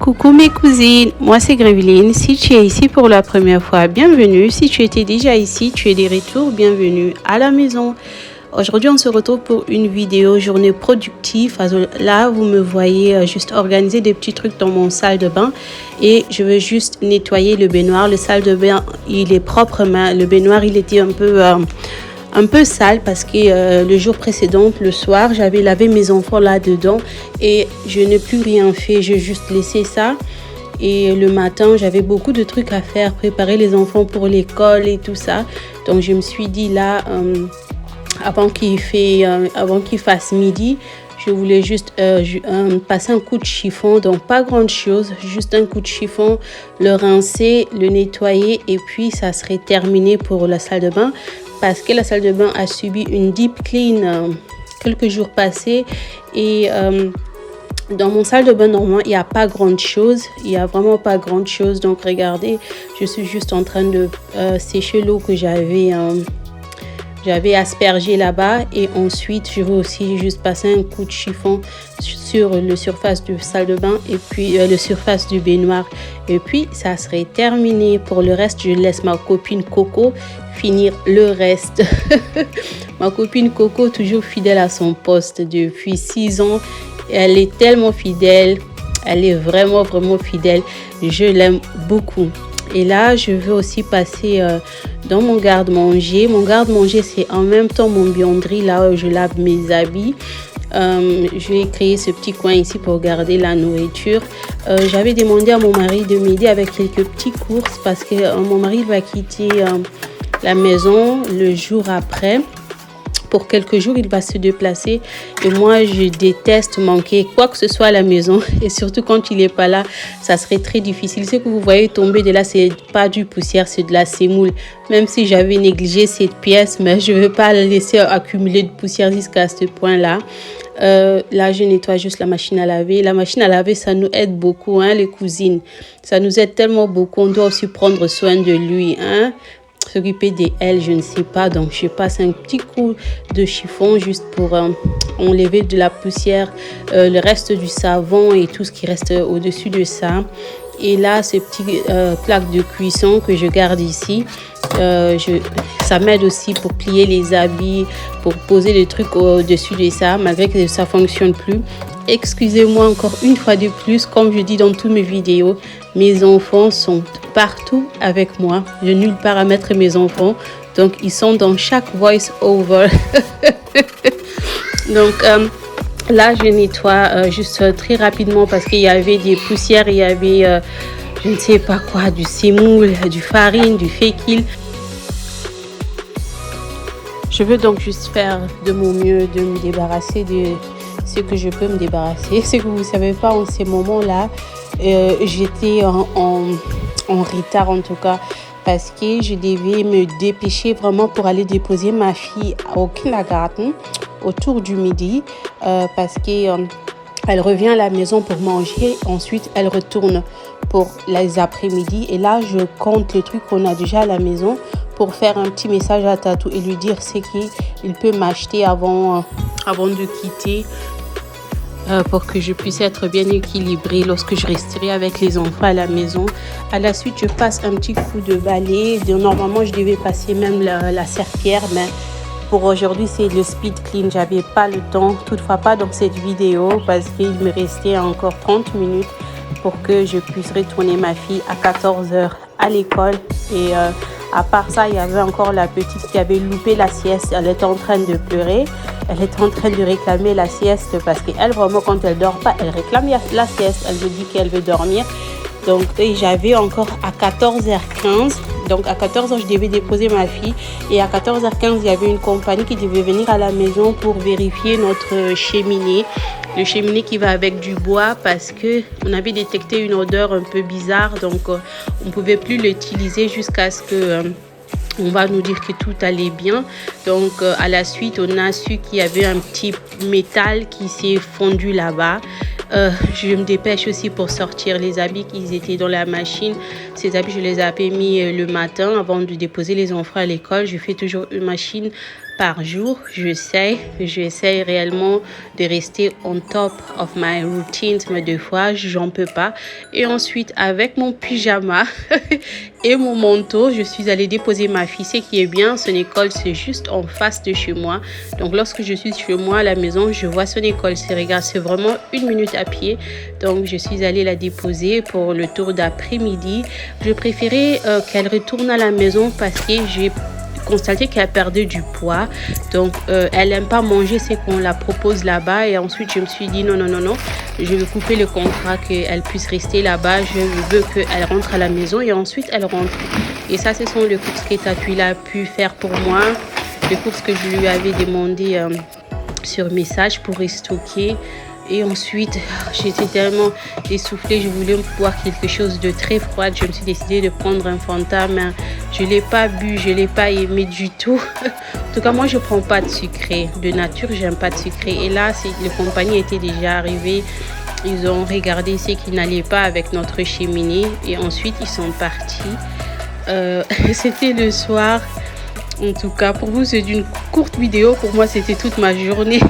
Coucou mes cousines, moi c'est Gréveline. Si tu es ici pour la première fois, bienvenue. Si tu étais déjà ici, tu es de retour, bienvenue à la maison. Aujourd'hui, on se retrouve pour une vidéo journée productive. Là, vous me voyez juste organiser des petits trucs dans mon salle de bain et je veux juste nettoyer le baignoire. Le salle de bain, il est propre, mais le baignoire, il était un peu sale parce que le jour précédent, le soir, j'avais lavé mes enfants là-dedans et je n'ai plus rien fait. J'ai juste laissé ça. Et le matin, j'avais beaucoup de trucs à faire, préparer les enfants pour l'école et tout ça. Donc, je me suis dit là, avant qu'il fasse midi, je voulais juste passer un coup de chiffon. Donc, pas grand chose, juste un coup de chiffon, le rincer, le nettoyer et puis ça serait terminé pour la salle de bain. Parce que la salle de bain a subi une deep clean quelques jours passés et dans mon salle de bain normalement il n'y a pas grand chose, il n'y a vraiment pas grand chose. Donc regardez, je suis juste en train de sécher l'eau que j'avais aspergée là-bas et ensuite je vais aussi juste passer un coup de chiffon sur le surface de salle de bain et puis le surface du baignoire et puis ça serait terminé. Pour le reste, je laisse ma copine Coco finir le reste. Ma copine Coco, toujours fidèle à son poste depuis 6 ans. Elle est tellement fidèle. Elle est vraiment fidèle. Je l'aime beaucoup. Et là, je veux aussi passer dans mon garde-manger. Mon garde-manger, c'est en même temps mon buanderie, là où je lave mes habits. Je vais créer ce petit coin ici pour garder la nourriture. J'avais demandé à mon mari de m'aider avec quelques petites courses parce que mon mari va quitter la maison le jour après. Pour quelques jours, il va se déplacer et moi, je déteste manquer quoi que ce soit à la maison et surtout quand il n'est pas là, ça serait très difficile. Ce que vous voyez tomber de là, c'est pas du poussière, c'est de la semoule. Même si j'avais négligé cette pièce, mais je ne veux pas la laisser accumuler de poussière jusqu'à ce point-là. Là, je nettoie juste la machine à laver. La machine à laver, ça nous aide beaucoup, hein, les cousines. Ça nous aide tellement beaucoup. On doit aussi prendre soin de lui, hein. S'occuper d'elle, je ne sais pas. Donc, je passe un petit coup de chiffon juste pour enlever de la poussière, le reste du savon et tout ce qui reste au-dessus de ça. Et là, ces petites plaques de cuisson que je garde ici, ça m'aide aussi pour plier les habits, pour poser des trucs au-dessus de ça, malgré que ça ne fonctionne plus. Excusez-moi encore une fois de plus, comme je dis dans toutes mes vidéos, mes enfants sont partout avec moi. Je n'ai nulle part à mettre mes enfants, donc ils sont dans chaque voice-over. Donc là, je nettoie juste très rapidement parce qu'il y avait des poussières, il y avait je ne sais pas quoi, du semoule, du farine, du fécule. Je veux donc juste faire de mon mieux de me débarrasser de ce que je peux me débarrasser. Ce que vous ne savez pas en ces moments-là, j'étais en retard en tout cas parce que je devais me dépêcher vraiment pour aller déposer ma fille au kindergarten autour du midi parce que elle revient à la maison pour manger, ensuite elle retourne pour les après-midi et là je compte les trucs qu'on a déjà à la maison pour faire un petit message à Tatou et lui dire ce qu'il peut m'acheter avant de quitter pour que je puisse être bien équilibrée lorsque je resterai avec les enfants à la maison. À la suite, je passe un petit coup de balai. Normalement, je devais passer même la serpillière, mais pour aujourd'hui, c'est le speed clean. J'avais pas le temps, toutefois pas dans cette vidéo parce qu'il me restait encore 30 minutes pour que je puisse retourner ma fille à 14h à l'école. Et à part ça, il y avait encore la petite qui avait loupé la sieste. Elle était en train de pleurer. Elle était en train de réclamer la sieste parce qu'elle, vraiment, quand elle dort pas, elle réclame la sieste. Elle me dit qu'elle veut dormir. Donc, j'avais encore à 14h15. Donc, à 14h, je devais déposer ma fille. Et à 14h15, il y avait une compagnie qui devait venir à la maison pour vérifier notre cheminée. Le cheminée qui va avec du bois parce qu'on avait détecté une odeur un peu bizarre. Donc, on ne pouvait plus l'utiliser jusqu'à ce que... on va nous dire que tout allait bien. Donc, à la suite, on a su qu'il y avait un petit métal qui s'est fondu là-bas. Je me dépêche aussi pour sortir les habits qui étaient dans la machine. Ces habits, je les avais mis le matin avant de déposer les enfants à l'école. Je fais toujours une machine par jour. J'essaie réellement de rester on top of my routines, mais des fois, j'en peux pas. Et ensuite, avec mon pyjama et mon manteau, je suis allée déposer ma fille. Ce qui est bien, son école, c'est juste en face de chez moi. Donc, lorsque je suis chez moi à la maison, je vois son école. C'est vraiment 1 minute à pied. Donc, je suis allée la déposer pour le tour d'après-midi. Je préférais qu'elle retourne à la maison parce que j'ai constaté qu'elle perdait du poids. Donc, elle n'aime pas manger ce qu'on la propose là-bas. Et ensuite, je me suis dit non. Je vais couper le contrat, qu'elle puisse rester là-bas. Je veux qu'elle rentre à la maison et ensuite, elle rentre. Et ça, ce sont les courses que Tatu a pu faire pour moi. Les courses que je lui avais demandé sur message pour restocker. Et ensuite, j'étais tellement essoufflée, je voulais boire quelque chose de très froid. Je me suis décidée de prendre un Fanta, mais je ne l'ai pas bu, je ne l'ai pas aimé du tout. En tout cas, moi, je ne prends pas de sucré. De nature, je n'aime pas de sucré. Et là, les compagnies étaient déjà arrivées. Ils ont regardé ce qui n'allait pas avec notre cheminée. Et ensuite, ils sont partis. C'était le soir. En tout cas, pour vous, c'est une courte vidéo. Pour moi, c'était toute ma journée.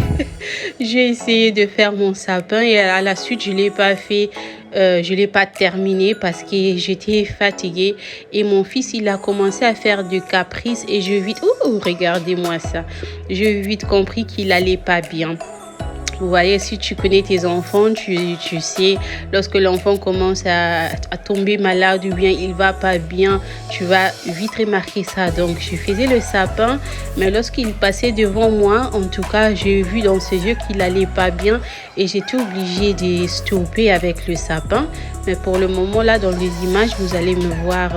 J'ai essayé de faire mon sapin et à la suite, je ne l'ai pas fait. Je ne l'ai pas terminé parce que j'étais fatiguée. Et mon fils, il a commencé à faire des caprices et je vite... Ouh, regardez-moi ça. J'ai vite compris qu'il n'allait pas bien. Vous voyez, si tu connais tes enfants, tu sais, lorsque l'enfant commence à tomber malade ou bien il va pas bien, tu vas vite remarquer ça. Donc, je faisais le sapin, mais lorsqu'il passait devant moi, en tout cas, j'ai vu dans ses yeux qu'il allait pas bien et j'étais obligée de stopper avec le sapin. Mais pour le moment, là, dans les images, vous allez me voir...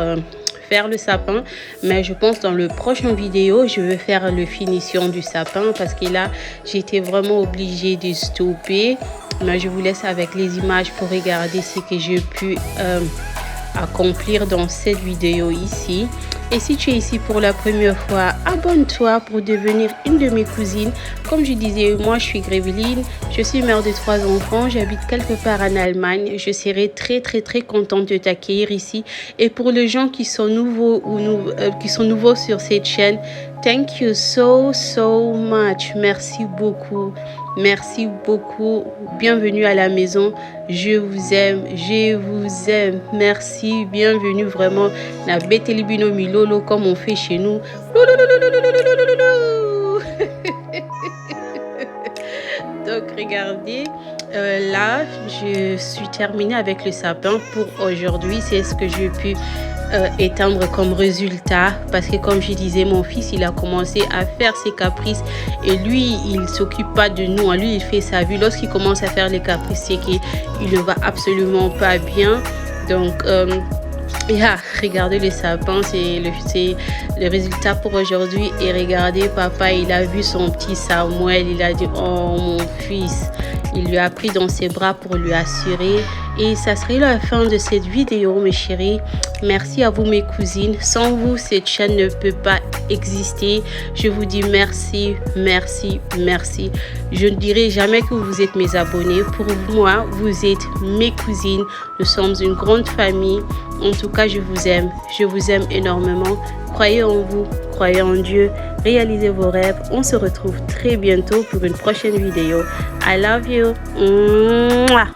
faire le sapin, mais je pense dans le prochain vidéo je vais faire le finition du sapin parce que là j'étais vraiment obligée de stopper. Mais je vous laisse avec les images pour regarder ce que j'ai pu accomplir dans cette vidéo ici. Et si tu es ici pour la première fois, abonne-toi pour devenir une de mes cousines. Comme je disais, moi je suis Gréveline, je suis mère de 3 enfants, j'habite quelque part en Allemagne. Je serai très contente de t'accueillir ici. Et pour les gens qui sont nouveaux ou sur cette chaîne, thank you so much. Merci beaucoup. Merci beaucoup. Bienvenue à la maison. Je vous aime. Merci. Bienvenue vraiment. La Betelibino Milolo comme on fait chez nous. Donc regardez. Là, je suis terminée avec le sapin pour aujourd'hui. C'est ce que j'ai pu éteindre comme résultat parce que comme je disais, mon fils il a commencé à faire ses caprices et lui il s'occupe pas de nous, lui il fait sa vie. Lorsqu'il commence à faire les caprices, c'est qu'il ne va absolument pas bien. Donc regardez le sapin, c'est le résultat pour aujourd'hui. Et regardez, papa il a vu son petit Samuel, il a dit oh mon fils, il lui a pris dans ses bras pour lui assurer. Et ça serait la fin de cette vidéo mes chéris. Merci à vous mes cousines. Sans vous cette chaîne ne peut pas exister. Je vous dis merci. Je ne dirai jamais que vous êtes mes abonnés. Pour moi vous êtes mes cousines. Nous sommes une grande famille. En tout cas je vous aime énormément. Croyez en vous, croyez en Dieu, réalisez vos rêves. On se retrouve très bientôt pour une prochaine vidéo. I love you. Mouah.